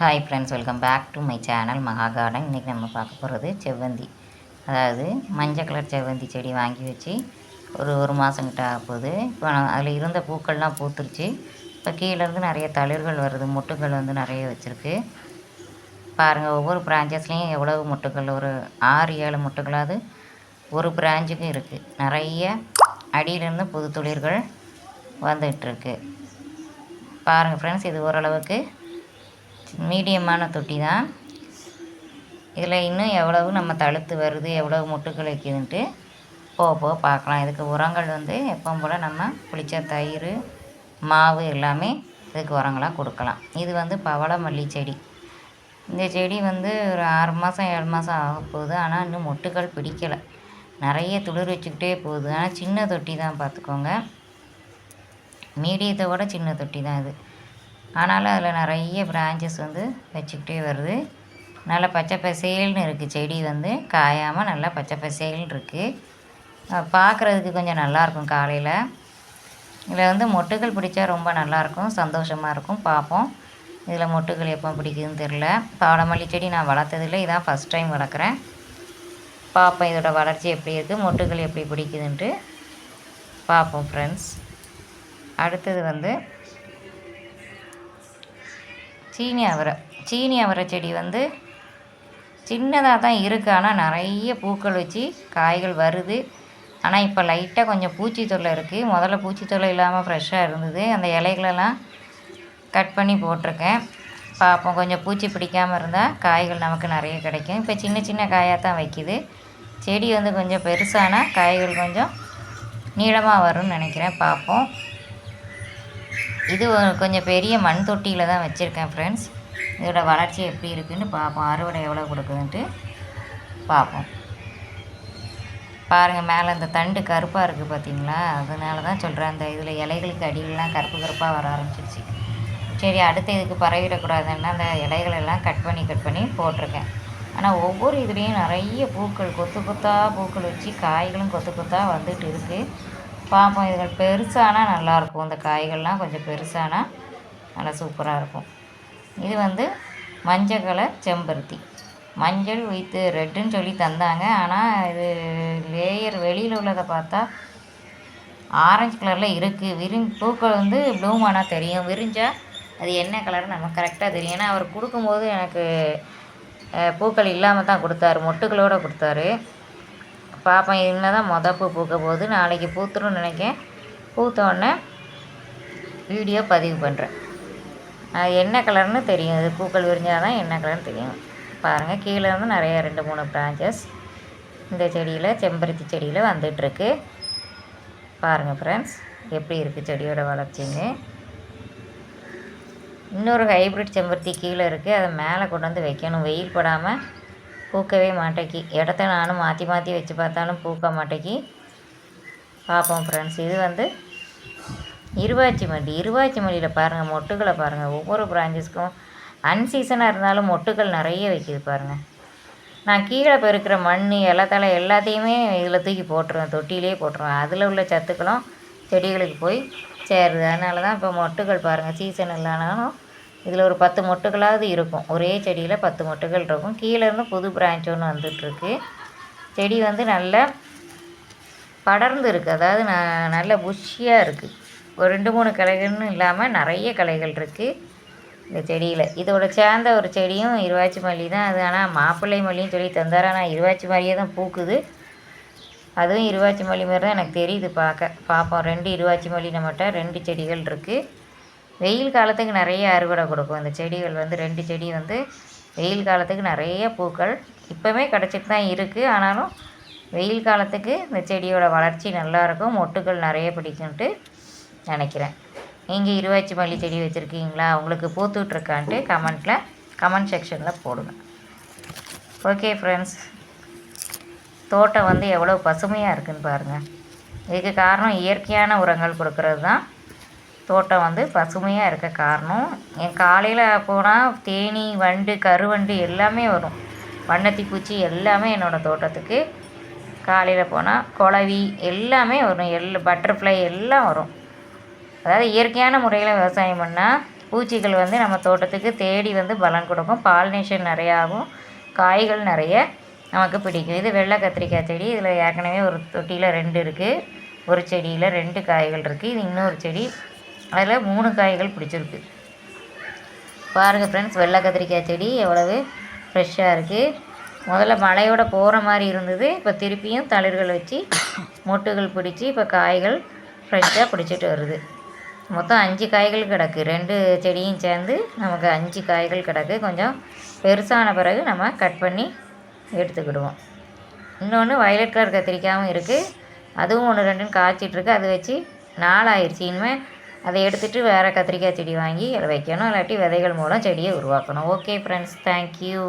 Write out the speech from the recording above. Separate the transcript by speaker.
Speaker 1: Hi friends, welcome back to my channel Maha garden. இன்றைக்கி நம்ம பார்க்க போகிறது செவ்வந்தி. அதாவது மஞ்சள் கலர் செவ்வந்தி செடி வாங்கி வச்சு ஒரு மாதங்கிட்ட ஆகப்போகுது. இப்போ அதில் இருந்த பூக்கள்லாம் பூத்துருச்சு. இப்போ கீழேருந்து நிறைய தளிர்கள் வருது, மொட்டுகள் வந்து நிறைய வச்சுருக்கு. பாருங்கள், ஒவ்வொரு பிரான்ச்சஸ்லேயும் எவ்வளவு மொட்டுகள், ஒரு 6-7 மொட்டுகளாவது ஒரு பிரான்ச்சுக்கும் இருக்குது. நிறைய அடியிலேருந்து புது துளிர்கள் வந்துகிட்ருக்கு. பாருங்கள் ஃப்ரெண்ட்ஸ், இது ஓரளவுக்கு மீடியமான தொட்டி தான். இதில் இன்னும் எவ்வளவு நம்ம தழுத்து வருது, எவ்வளவு மொட்டுக்கள் வைக்குதுன்ட்டு போக பார்க்கலாம். இதுக்கு உரங்கள் வந்து எப்பவும் போல் நம்ம புளிச்ச தயிர், மாவு எல்லாமே இதுக்கு உரங்களாக கொடுக்கலாம். இது வந்து பவளமல்லி செடி. இந்த செடி வந்து ஒரு 6 மாதம் 7 மாதம் ஆக போகுது. ஆனால் இன்னும் மொட்டுக்கள் பிடிக்கலை, நிறைய துளிர் வச்சுக்கிட்டே போகுது. ஆனால் சின்ன தொட்டி தான், பார்த்துக்கோங்க. மீடியத்தை விட சின்ன தொட்டி தான் இது. ஆனாலும் அதில் நிறைய பிரான்ச்சஸ் வந்து வச்சுக்கிட்டே வருது. நல்லா பச்சை பசேல்னு இருக்குது. செடி வந்து காயாமல் நல்லா பச்சை பசேல்னு இருக்குது. பார்க்குறதுக்கு கொஞ்சம் நல்லாயிருக்கும். காலையில் இதில் வந்து மொட்டுகள் பிடிச்சா ரொம்ப நல்லாயிருக்கும், சந்தோஷமாக இருக்கும். பார்ப்போம் இதில் மொட்டுகள் எப்போ பிடிக்குதுன்னு தெரில. பவளமல்லி செடி நான் வளர்த்ததில்லை, இதான் ஃபஸ்ட் டைம் வளர்க்குறேன். பார்ப்போம் இதோட வளர்ச்சி எப்படி இருக்குது, மொட்டுகள் எப்படி பிடிக்குதுன்ட்டு பார்ப்போம் ஃப்ரெண்ட்ஸ். அடுத்தது வந்து சீனி அவரை செடி வந்து சின்னதாக தான் இருக்குது. ஆனால் நிறைய பூக்கள் வச்சு காய்கள் வருது. ஆனால் இப்போ லைட்டாக கொஞ்சம் பூச்சி தொல்லை இருக்குது. முதல்ல பூச்சி தொல்லை இல்லாமல் ஃப்ரெஷ்ஷாக இருந்தது. அந்த இலைகளெல்லாம் கட் பண்ணி போட்டிருக்கேன். பார்ப்போம், கொஞ்சம் பூச்சி பிடிக்காமல் இருந்தால் காய்கள் நமக்கு நிறைய கிடைக்கும். இப்போ சின்ன சின்ன காயாக தான் வைக்கிது. செடி வந்து கொஞ்சம் பெருசான காய்கள் கொஞ்சம் நீளமாக வரும்னு நினைக்கிறேன். பார்ப்போம். இது கொஞ்சம் பெரிய மண் தொட்டியில் தான் வச்சுருக்கேன் ஃப்ரெண்ட்ஸ். இதோட வளர்ச்சி எப்படி இருக்குதுன்னு பார்ப்போம். அறுவடை எவ்வளோ கொடுக்குதுன்ட்டு பார்ப்போம். பாருங்கள், மேலே இந்த தண்டு கருப்பாக இருக்குது பார்த்தீங்களா? அதனால தான் சொல்கிறேன், அந்த இதில் இலைகளுக்கு அடியிலலாம் கருப்பு கருப்பாக வர ஆரம்பிச்சிருச்சு. சரி, அடுத்து இதுக்கு பரவிடக்கூடாதுன்னா அந்த இலைகளெல்லாம் கட் பண்ணி போட்டிருக்கேன். ஆனால் ஒவ்வொரு இதுலேயும் நிறைய பூக்கள், கொத்து கொத்தாக பூக்கள் வச்சு காய்களும் கொத்து கொத்தாக வந்துட்டு இருக்குது. பார்ப்போம், இதுகள் பெருசானால் நல்லாயிருக்கும். இந்த காய்கள்லாம் கொஞ்சம் பெருசானால் நல்லா சூப்பராக இருக்கும். இது வந்து மஞ்சள் கலர் செம்பருத்தி. மஞ்சள் வித் ரெட்டுன்னு சொல்லி தந்தாங்க. ஆனால் இது லேயர் வெளியில் உள்ளதை பார்த்தா ஆரஞ்சு கலரில் இருக்குது. பூக்கள் வந்து ப்ளூம் ஆனால் தெரியும், விரிஞ்சால் அது என்ன கலர் நமக்கு கரெக்டாக தெரியும். ஏன்னா அவர் கொடுக்கும்போது எனக்கு பூக்கள் இல்லாமல் தான் கொடுத்தாரு, மொட்டுகளோடு கொடுத்தாரு. பார்ப்பேன், இனிமேல் தான் பூ பூக்க போகுது. நாளைக்கு பூத்துருன்னு நினைக்கிறேன். பூத்தோடனே வீடியோ பதிவு பண்ணுறேன். அது என்ன கலர்னு தெரியும், இது பூக்கள் விரிஞ்சால் தான் என்ன கலர்னு தெரியும். பாருங்கள், கீழே இருந்து நிறைய 2-3 பிரான்ச்சஸ் இந்த செடியில், செம்பருத்தி செடியில் வந்துட்டுருக்கு. பாருங்கள் ஃப்ரெண்ட்ஸ், எப்படி இருக்குது செடியோட வளர்ச்சின்னு. இன்னொரு ஹைப்ரிட் செம்பருத்தி கீழே இருக்குது. அதை மேலே கொண்டு வந்து வைக்கணும். வெயில் படாமல் பூக்கவே மாட்டேக்கி. இடத்த நானும் மாற்றி வச்சு பார்த்தாலும் பூக்க மாட்டேக்கி. பார்ப்போம் ஃப்ரெண்ட்ஸ். இது வந்து இருவாச்சி மல்லியில் பாருங்கள், மொட்டுகளை பாருங்கள். ஒவ்வொரு பிரான்ச்சஸ்க்கும் அன்சீசனாக இருந்தாலும் மொட்டுகள் நிறைய வைக்கிது பாருங்கள். நான் கீழே பெருக்கிற மண், இலத்தலை எல்லாத்தையுமே இதில் தூக்கி போட்டுருவேன், தொட்டியிலே போட்டுருவேன். அதில் உள்ள சத்துக்களும் செடிகளுக்கு போய் சேருது. அதனால தான் இப்போ மொட்டுகள் பாருங்கள், சீசன் இல்லைனாலும் இதில் ஒரு 10 மொட்டுகளாவது இருக்கும். ஒரே செடியில் 10 மொட்டுகள் இருக்கும். கீழேருந்து புது பிரான்ச் ஒன்று வந்துட்டுருக்கு. செடி வந்து நல்லா படர்ந்து இருக்குது. அதாவது நல்ல புஷ்ஷியாக இருக்குது. ஒரு 2-3 கிளைகள்னு இல்லாமல் நிறைய கிளைகள் இருக்குது இந்த செடியில். இதோட சேர்ந்த ஒரு செடியும் இருவாச்சி மல்லி தான். அது ஆனால் மாப்பிள்ளை மல்லின்னு சொல்லி தந்தார். ஆனால் இருவாச்சி மல்லியே தான் பூக்குது. அதுவும் இருவாச்சி மல்லி மாதிரி தான் எனக்கு தெரியுது பார்ப்போம். 2 இருவாச்சி மல்லி நம்மகிட்ட 2 செடிகள் இருக்குது. வெயில் காலத்துக்கு நிறைய அறுவடை கொடுக்கும் இந்த செடிகள். வந்து 2 செடி வந்து வெயில் காலத்துக்கு நிறைய பூக்கள் இப்போவே கிடச்சிட்டு தான் இருக்குது. ஆனாலும் வெயில் காலத்துக்கு இந்த செடியோட வளர்ச்சி நல்லாயிருக்கும், மொட்டுகள் நிறைய பிடிக்கும்ட்டு நினைக்கிறேன். நீங்கள் இருவாச்சி மல்லி செடி வச்சுருக்கீங்களா? உங்களுக்கு பூத்துட்ருக்கான்ட்டு கமெண்ட் செக்ஷனில் போடுங்க. ஓகே ஃப்ரெண்ட்ஸ், தோட்டம் வந்து எவ்வளோ பசுமையாக இருக்குதுன்னு பாருங்கள். இதுக்கு காரணம் இயற்கையான உரங்கள் கொடுக்கறது தான். தோட்டம் வந்து பசுமையாக இருக்க காரணம். என் காலையில் போனால் தேனி, வண்டு, கருவண்டு எல்லாமே வரும். வண்ணத்தி பூச்சி எல்லாமே என்னோடய தோட்டத்துக்கு காலையில் போனால் குளவி எல்லாமே வரும். பட்டர்ஃப்ளை எல்லாம் வரும். அதாவது இயற்கையான முறையில் விவசாயம் பண்ணால் பூச்சிகள் வந்து நம்ம தோட்டத்துக்கு தேடி வந்து பலன் கொடுக்கும். பாலினேஷன் நிறையாகும், காய்கள் நிறைய நமக்கு பிடிக்கும். இது வெள்ளை கத்திரிக்காய் செடி. இதில் ஏற்கனவே ஒரு தொட்டியில் 2 இருக்குது, ஒரு செடியில் 2 காய்கள் இருக்குது. இது இன்னொரு செடி, அதில் 3 காய்கள் பிடிச்சிருக்கு. பாருங்கள் ஃப்ரெண்ட்ஸ், வெள்ளை கத்திரிக்காய் செடி எவ்வளவு ஃப்ரெஷ்ஷாக இருக்குது. முதல்ல மழையோட போகிற மாதிரி இருந்தது, இப்போ திருப்பியும் தளிர்கள் வச்சு மொட்டுகள் பிடிச்சி இப்போ காய்கள் ஃப்ரெஷ்ஷாக பிடிச்சிட்டு வருது. மொத்தம் 5 காய்கள் கிடக்கு, 2 செடியும் சேர்ந்து நமக்கு 5 காய்கள் கிடக்கு. கொஞ்சம் பெருசான பிறகு நம்ம கட் பண்ணி எடுத்துக்கிடுவோம். இன்னொன்று வயலட் கலர் கத்திரிக்காயும் இருக்குது, அதுவும் 1 2ன்னு காய்ச்சிட்ருக்கு. அது வச்சு 4 ஆயிடுச்சு. இனிமேல் அதை எடுத்துகிட்டு வேறு கத்திரிக்காய் செடி வாங்கி அதை வைக்கணும், இல்லாட்டி விதைகள் மூலம் செடியை உருவாக்கணும். Okay friends, thank you.